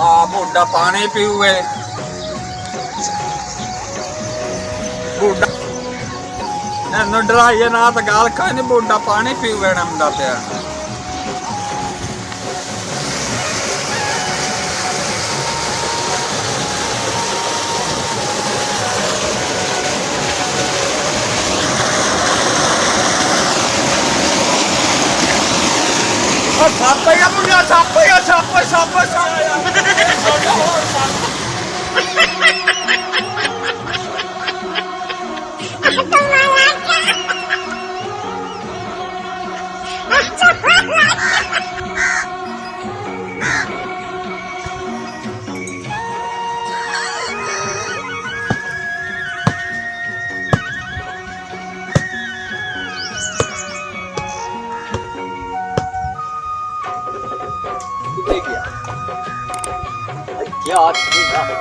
ਬੁੱਢਾ ਪਾਣੀ ਪੀਊਏ। ਬੁੱਢਾ ਇਹਨੂੰ ਡਰਾਈਏ ਨਾ ਤਾਂ ਗਾਲ ਖਾਏ ਨੀ, ਬੁੱਢਾ ਪਾਣੀ ਪੀਊਏ ਨਮਦਾ ਪਿਆ। ਸੱਪ ਆ ਮੁੰਡਾ, ਸੱਪ ਆ, ਸੱਪ।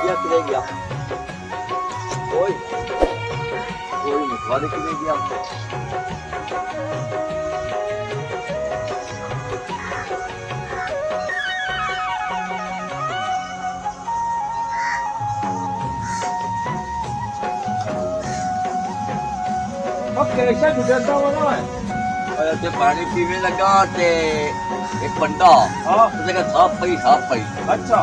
क्या किधर गया? कोई मछुआरे किधर गया? कैसा गुजरता हुआ है? पानी पीने लगा ते एक बंदा उसने कहा साफ पई। अच्छा,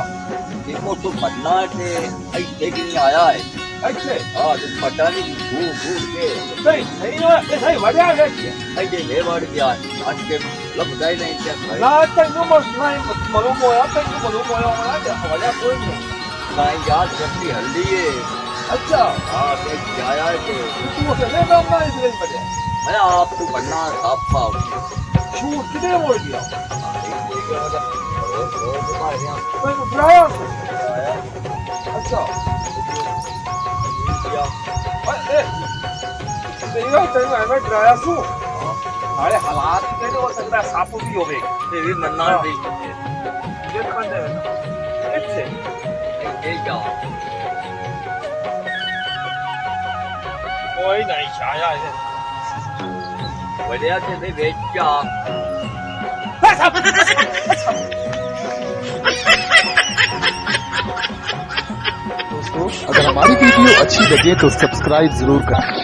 देखो तो बनना है ऐसे कि नहीं आया है। अच्छे तो पता नहीं घूम के सही वजह है ऐसे ले बढ़ गया आज के लगता ही नहीं क्या ना तक मालूम होया वजह कोई नहीं। कहीं याद रखती हल्दी है। अच्छा, हाँ तो आया है तू चले ना इसलिए वजह मैं आपको बनना साफ पाओ छूट कितने बोल दिया अच्छा मैं डराया शू हमारे हालात कैसे हो सकता है साफ भी हो गए भी मन्ना दी ये बंदे अच्छे ये क्या कोई नहीं छाया है बढ़िया से बेच क्या दोस्तों अगर हमारी वीडियो अच्छी लगे तो सब्सक्राइब जरूर करें।